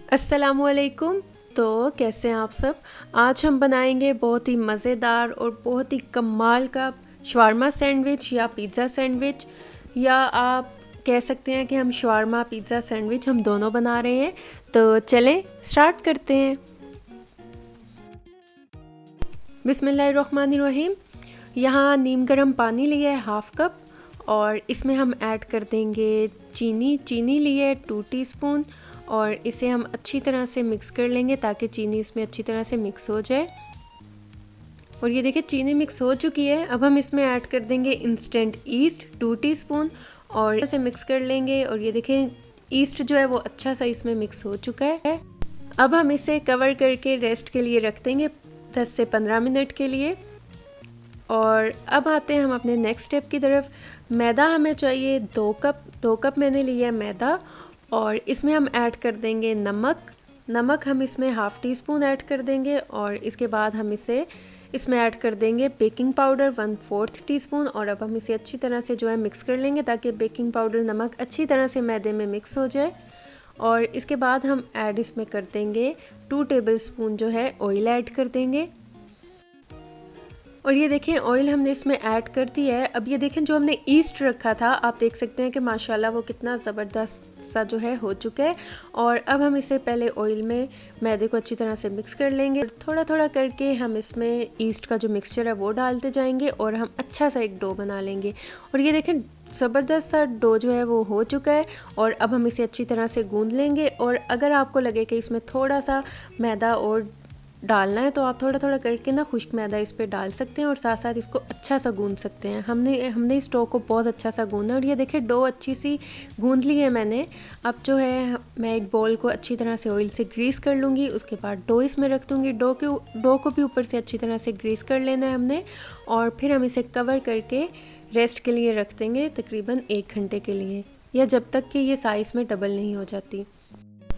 अस्सलामुअलैकुम। तो कैसे हैं आप सब। आज हम बनाएंगे बहुत ही मज़ेदार और बहुत ही कमाल का शवारमा सैंडविच या पिज़्ज़ा सैंडविच, या आप कह सकते हैं कि हम शवारमा पिज़्ज़ा सैंडविच हम दोनों बना रहे हैं। तो चलें स्टार्ट करते हैं। बिस्मिल्लाहिर्रहमानिर्रहीम। यहाँ नीम गर्म पानी लिया है हाफ़ कप, और इसमें हम ऐड कर देंगे चीनी ली है 2 टीस्पून, और इसे हम अच्छी तरह से मिक्स कर लेंगे ताकि चीनी इसमें अच्छी तरह से मिक्स हो जाए। और ये देखिए चीनी मिक्स हो चुकी है। अब हम इसमें ऐड कर देंगे इंस्टेंट ईस्ट 2 टीस्पून, और इसे मिक्स कर लेंगे। और ये देखें ईस्ट जो है वो अच्छा सा इसमें मिक्स हो चुका है। अब हम इसे कवर करके रेस्ट के लिए रख देंगे 10 से 15 मिनट के लिए। और अब आते हैं हम अपने नेक्स्ट स्टेप की तरफ। मैदा हमें चाहिए 2 कप मैंने लिया है मैदा, और इसमें हम ऐड कर देंगे नमक हम इसमें हाफ़ टी स्पून ऐड कर देंगे। और इसके बाद हम इसमें ऐड कर देंगे बेकिंग पाउडर 1/4 टीस्पून। और अब हम इसे अच्छी तरह से जो है मिक्स कर लेंगे ताकि बेकिंग पाउडर नमक अच्छी तरह से मैदे में मिक्स हो जाए। और इसके बाद हम ऐड इसमें कर देंगे 2 टेबल स्पून जो है ऑयल ऐड कर देंगे। और ये देखें ऑयल हमने इसमें ऐड कर दिया है। अब ये देखें जो हमने ईस्ट रखा था, आप देख सकते हैं कि माशाल्लाह वो कितना ज़बरदस्त सा जो है हो चुका है। और अब हम इसे पहले ऑयल में मैदे को अच्छी तरह से मिक्स कर लेंगे। थोड़ा थोड़ा करके हम इसमें ईस्ट का जो मिक्सचर है वो डालते जाएंगे, और हम अच्छा सा एक डो बना लेंगे। और ये देखें ज़बरदस्त सा डो जो है वो हो चुका है। और अब हम इसे अच्छी तरह से गूंद लेंगे। और अगर आपको लगे कि इसमें थोड़ा सा मैदा और डालना है तो आप थोड़ा थोड़ा करके ना खुश्क मैदा इस पर डाल सकते हैं, और साथ साथ इसको अच्छा सा गूंद सकते हैं। हमने इस डो को बहुत अच्छा सा गूंदा। और ये देखिए डो अच्छी सी गूंद ली है मैंने। अब जो है मैं एक बॉल को अच्छी तरह से ऑयल से ग्रीस कर लूँगी। उसके बाद डो इसमें रख दूँगी। डो को भी ऊपर से अच्छी तरह से ग्रीस कर लेना है हमने। और फिर हम इसे कवर करके रेस्ट के लिए रख देंगे तकरीबन 1 घंटे के लिए, या जब तक कि ये साइज़ में डबल नहीं हो जाती।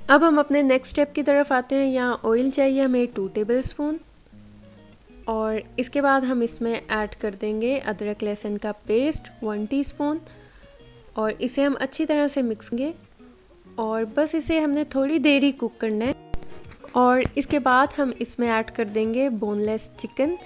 अब हम अपने नेक्स्ट स्टेप की तरफ आते हैं। यहाँ ऑयल चाहिए हमें 2 टेबल स्पून, और इसके बाद हम इसमें ऐड कर देंगे अदरक लहसुन का पेस्ट 1 टीस्पून, और इसे हम अच्छी तरह से मिक्स करेंगे। और बस इसे हमने थोड़ी देर ही कुक करना है। और इसके बाद हम इसमें ऐड कर देंगे बोनलेस चिकन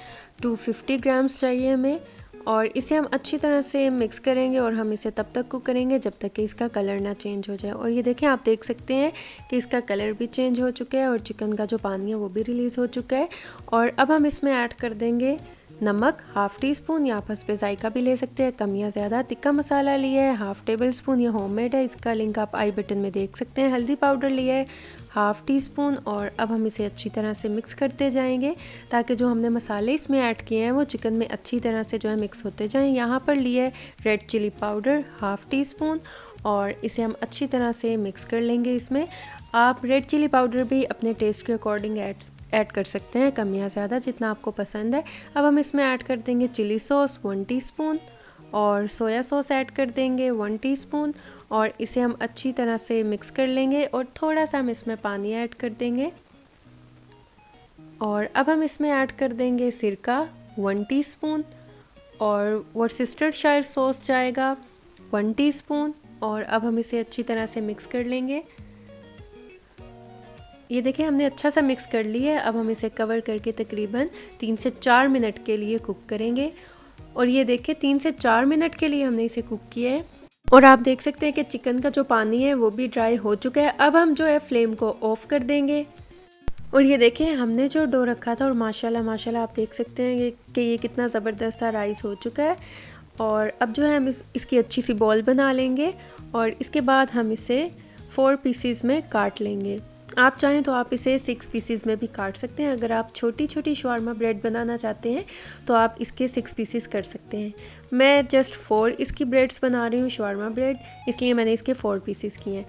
250 ग्राम्स चाहिए हमें, और इसे हम अच्छी तरह से मिक्स करेंगे। और हम इसे तब तक कुक करेंगे जब तक कि इसका कलर ना चेंज हो जाए। और ये देखें आप देख सकते हैं कि इसका कलर भी चेंज हो चुका है, और चिकन का जो पानी है वो भी रिलीज़ हो चुका है। और अब हम इसमें ऐड कर देंगे नमक हाफ़ टी स्पून, या आप इस पे जायका भी ले सकते हैं कम या ज़्यादा। तिक्का मसाला लिया है हाफ़ टेबल स्पून, ये होममेड है, इसका लिंक आप आई बटन में देख सकते हैं। हल्दी पाउडर लिया है हाफ़ टी स्पून। और अब हम इसे अच्छी तरह से मिक्स करते जाएंगे ताकि जो हमने मसाले इसमें ऐड किए हैं वो चिकन में अच्छी तरह से जो है मिक्स होते जाएं। यहाँ पर लिए है red chilli powder half teaspoon, और इसे हम अच्छी तरह से मिक्स कर लेंगे। इसमें आप रेड चिली पाउडर भी अपने टेस्ट के अकॉर्डिंग ऐड कर सकते हैं, कम या ज़्यादा जितना आपको पसंद है। अब हम इसमें ऐड कर देंगे चिली सॉस 1 टीस्पून, और सोया सॉस ऐड कर देंगे 1 टीस्पून, और इसे हम अच्छी तरह से मिक्स कर लेंगे। और थोड़ा सा हम इसमें पानी ऐड कर देंगे। और अब हम इसमें ऐड कर देंगे सिरका 1 टीस्पून, और वर्सेस्टरशायर सॉस जाएगा 1 टीस्पून। और अब हम इसे अच्छी तरह से मिक्स कर लेंगे। ये देखिए हमने अच्छा सा मिक्स कर लिया है। अब हम इसे कवर करके तकरीबन 3 से 4 मिनट के लिए कुक करेंगे। और ये देखिए 3 से 4 मिनट के लिए हमने इसे कुक किया है। और आप देख सकते हैं कि चिकन का जो पानी है वो भी ड्राई हो चुका है। अब हम जो है फ्लेम को ऑफ़ कर देंगे। और ये देखें हमने जो डो रखा था, और माशाल्लाह आप देख सकते हैं कि ये कितना ज़बरदस्त सा राइस हो चुका है। और अब जो है हम इसकी अच्छी सी बॉल बना लेंगे, और इसके बाद हम इसे 4 पीसीज में काट लेंगे। आप चाहें तो आप इसे 6 पीसीज में भी काट सकते हैं। अगर आप छोटी छोटी शवारमा ब्रेड बनाना चाहते हैं तो आप इसके 6 पीसीज कर सकते हैं। मैं जस्ट 4 इसकी ब्रेड्स बना रही हूँ शवारमा ब्रेड, इसलिए मैंने इसके 4 पीसीज किए हैं।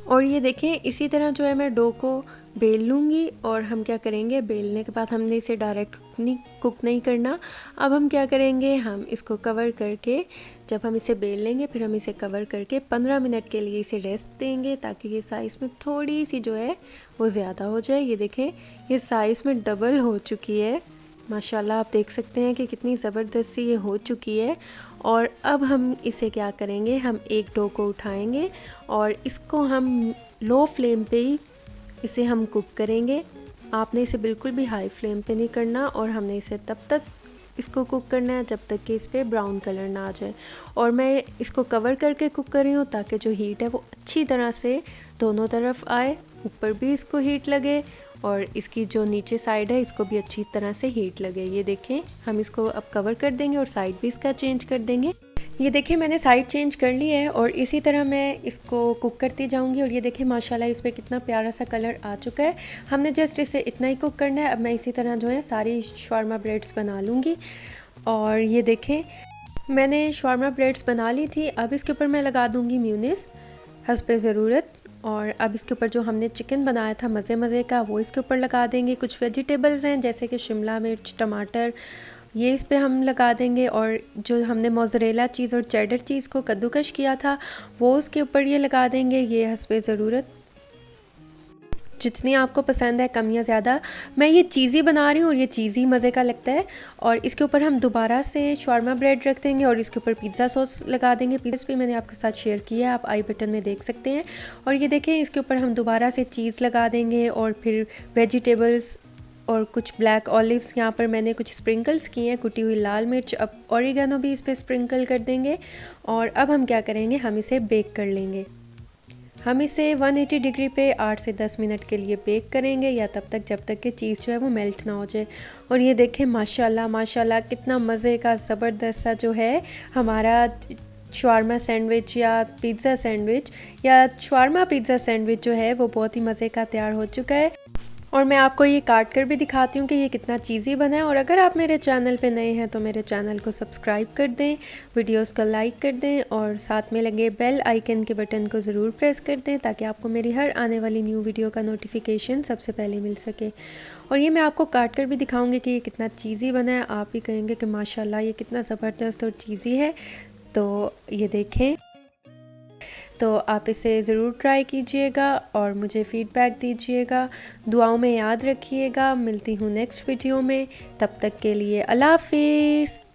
और ये देखें इसी तरह जो है मैं डो को बेल लूँगी। और हम क्या करेंगे, बेलने के बाद हमने इसे डायरेक्ट कुक नहीं करना। अब हम क्या करेंगे, हम इसको कवर करके जब हम इसे बेल लेंगे फिर हम इसे कवर करके 15 मिनट के लिए इसे रेस्ट देंगे ताकि ये साइज़ में थोड़ी सी जो है वो ज़्यादा हो जाए। ये देखें ये साइज़ में डबल हो चुकी है। माशाल्लाह आप देख सकते हैं कि कितनी ज़बरदस्त सी ये हो चुकी है। और अब हम इसे क्या करेंगे, हम एक डो को उठाएंगे और इसको हम लो फ्लेम पे ही इसे हम कुक करेंगे। आपने इसे बिल्कुल भी हाई फ्लेम पे नहीं करना और हमने इसे तब तक इसको कुक करना है जब तक कि इस पर ब्राउन कलर ना आ जाए। और मैं इसको कवर करके कुक कर रही हूँ ताकि जो हीट है वो अच्छी तरह से दोनों तरफ आए, ऊपर भी इसको हीट लगे और इसकी जो नीचे साइड है इसको भी अच्छी तरह से हीट लगे। ये देखें, हम इसको अब कवर कर देंगे और साइड भी इसका चेंज कर देंगे। ये देखिए मैंने साइड चेंज कर ली है और इसी तरह मैं इसको कुक करती जाऊंगी। और ये देखिए माशाल्लाह इस पर कितना प्यारा सा कलर आ चुका है। हमने जस्ट इसे इतना ही कुक करना है। अब मैं इसी तरह जो है सारी शवारमा ब्रेड्स बना लूँगी। और ये देखें मैंने शवारमा ब्रेड्स बना ली थी। अब इसके ऊपर मैं लगा दूँगी म्यूनिस हस्बे ज़रूरत। और अब इसके ऊपर जो हमने चिकन बनाया था मज़े का वो इसके ऊपर लगा देंगे। कुछ वेजिटेबल्स हैं जैसे कि शिमला मिर्च, टमाटर, ये इस पे हम लगा देंगे। और जो हमने मोज़रेला चीज़ और चेडर चीज़ को कद्दूकश किया था वो उसके ऊपर ये लगा देंगे। ये हस्बे ज़रूरत, जितनी आपको पसंद है, कम या ज़्यादा। मैं ये चीज़ी बना रही हूँ और ये चीज़ी मज़े का लगता है। और इसके ऊपर हम दोबारा से शवारमा ब्रेड रख देंगे और इसके ऊपर पिज़्ज़ा सॉस लगा देंगे। पिज़्ज़ा भी मैंने आपके साथ शेयर किया है, आप आई बटन में देख सकते हैं। और ये देखें इसके ऊपर हम दोबारा से चीज़ लगा देंगे और फिर वेजिटेबल्स और कुछ ब्लैक ऑलिव्स यहाँ पर मैंने कुछ स्प्रिंकल्स किए हैं, कुटी हुई लाल मिर्च। अब ऑरिगेनो भी इस पर स्प्रिंकल कर देंगे। और अब हम क्या करेंगे, हम इसे बेक कर लेंगे। हम इसे 180 डिग्री पे 8 से 10 मिनट के लिए बेक करेंगे, या तब तक जब तक कि चीज़ जो है वो मेल्ट ना हो जाए। और ये देखें माशाल्लाह माशाल्लाह कितना मज़े का ज़बरदस्त सा जो है हमारा शवारमा सैंडविच या पिज़्ज़ा सैंडविच या शवारमा पिज़्ज़ा सैंडविच जो है वो बहुत ही मज़े का तैयार हो चुका है। और मैं आपको ये काट कर भी दिखाती हूँ कि ये कितना चीज़ी बना है। और अगर आप मेरे चैनल पे नए हैं तो मेरे चैनल को सब्सक्राइब कर दें, वीडियोस को लाइक कर दें और साथ में लगे बेल आइकन के बटन को ज़रूर प्रेस कर दें ताकि आपको मेरी हर आने वाली न्यू वीडियो का नोटिफिकेशन सबसे पहले मिल सके। और ये मैं आपको काट कर भी दिखाऊँगी कि ये कितना चीज़ी बना है। आप भी कहेंगे कि माशाल्लाह ये कितना ज़बरदस्त और चीज़ी है। तो ये देखें, तो आप इसे ज़रूर ट्राई कीजिएगा और मुझे फ़ीडबैक दीजिएगा। दुआओं में याद रखिएगा। मिलती हूँ नेक्स्ट वीडियो में, तब तक के लिए अल्लाह हाफ़िज़।